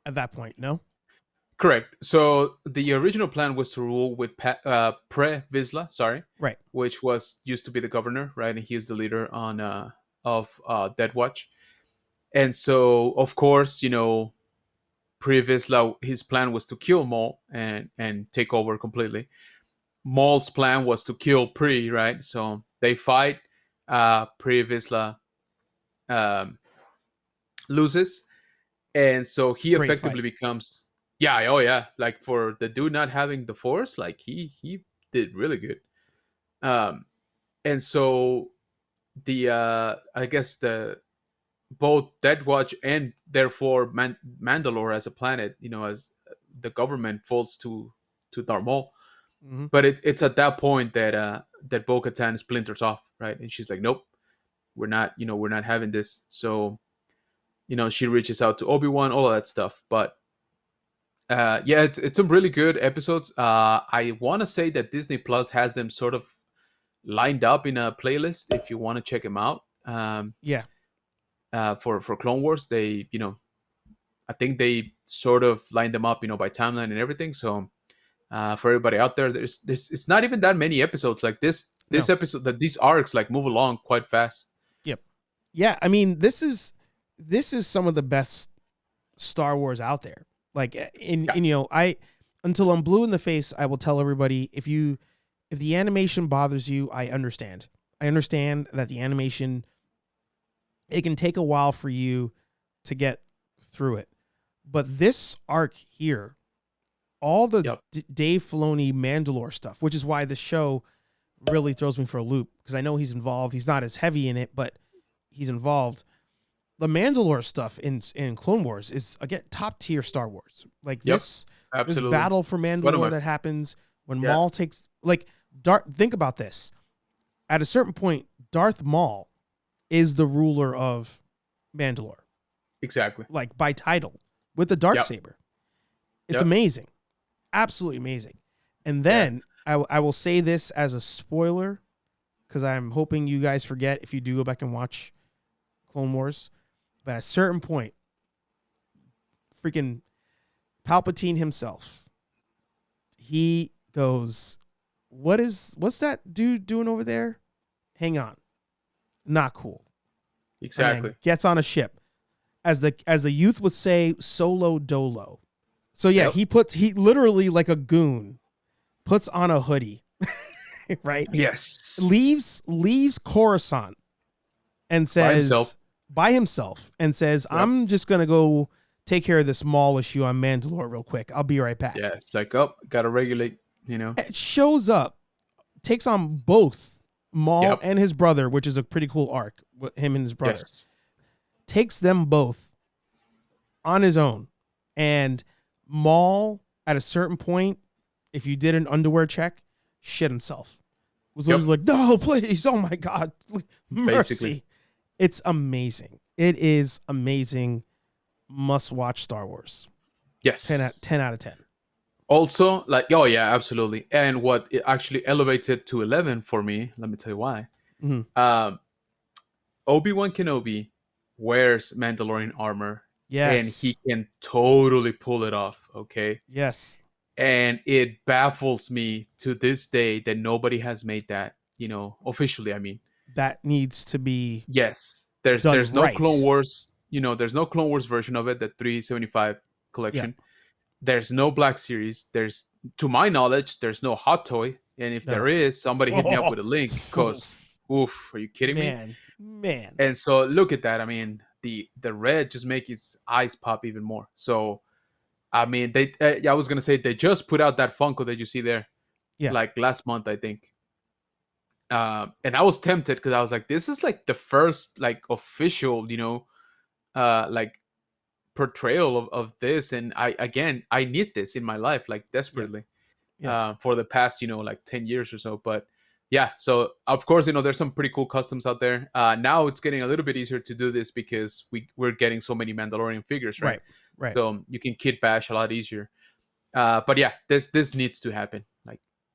at that point. No. Correct. So the original plan was to rule with Pre Vizsla, sorry, Right. which was used to be the governor, right? And he is the leader on of Dead Watch. And so, of course, Pre Vizsla, his plan was to kill Maul and take over completely. Maul's plan was to kill Pre, right? So they fight. Pre Vizsla um, loses, and so he Great effectively fight. becomes, yeah, oh yeah, like for the dude not having the Force, like he did really good. Um, and so the I guess the both Dead Watch and therefore Mandalore as a planet, as the government falls to Darth Maul. Hmm. But it's at that point that Bo-Katan splinters off, right? And she's like, nope, we're not having this. So she reaches out to Obi-Wan, all of that stuff. But yeah, it's some really good episodes. I want to say that Disney Plus has them sort of lined up in a playlist if you want to check them out. Yeah. For Clone Wars, they I think they sort of lined them up by timeline and everything. So for everybody out there, there's it's not even that many episodes. Like this No. episode, that these arcs like move along quite fast. Yep. Yeah. I mean, this is some of the best Star Wars out there. Like Yeah, I until I'm blue in the face, I will tell everybody if the animation bothers you, I understand. I understand that the animation, it can take a while for you to get through it. But this arc here, all the yep, Dave Filoni Mandalore stuff, which is why the show really throws me for a loop because I know he's involved. He's not as heavy in it, but he's involved. The Mandalore stuff in Clone Wars is again top tier Star Wars. Like yep, this absolutely. battle for What am Mandalore I? that happens when Yeah, Maul takes like Darth. Think about this. At a certain point, Darth Maul is the ruler of Mandalore, exactly. like by title, with the dark Yep, saber. It's yep, amazing, absolutely amazing. And yeah. then I will say this as a spoiler because I'm hoping you guys forget if you do go back and watch Clone Wars. But at a certain point, freaking Palpatine himself, he goes, what's that dude doing over there? Hang on. Not cool. And then Exactly. gets on a ship. As the youth would say, solo dolo. So yeah, Yep. he literally like a goon puts on a hoodie, right? Yes. Leaves Coruscant and By himself. says by himself and says, Yep. I'm just gonna go take care of this Maul issue on Mandalore real quick. I'll be right back. Yeah. It's like, oh, gotta regulate. It shows up, takes on both Maul Yep. and his brother, which is a pretty cool arc with him and his brother. Yes. Takes them both on his own. And Maul, at a certain point, if you did an underwear check, shit himself. Was Yep. literally like, no, please, oh my God, mercy. Basically. It's amazing. It is amazing. Must watch Star Wars. Yes. 10 out of 10. Also, like, oh yeah, absolutely. And what it actually elevated to 11 for me, let me tell you why. Mhm. Um, Obi-Wan Kenobi wears Mandalorian armor, and Yes. he can totally pull it off. Okay. Yes. And it baffles me to this day that nobody has made that, officially. I mean, That needs to be yes, there's done there's no Clone right. Wars, there's no Clone Wars version of it, the 375 Yeah. collection. There's no Black Series. There's, to my knowledge, there's no Hot Toy. And if there No. is, somebody hit me up with a link because, oof, are you kidding me? Man. And so look at that. I mean, the red just make his eyes pop even more. So I mean, I was gonna say they just put out that Funko that you see there, Yeah. like last month, I think. And I was tempted because I was like, this is like the first like official, like portrayal of this, and I need this in my life like Yeah. desperately, Yeah. for the past like 10 years or so. But yeah, so of course there's some pretty cool customs out there. Now it's getting a little bit easier to do this because we're getting so many Mandalorian figures, right? Right. Right. So you can kit bash a lot easier. But yeah, this needs to happen.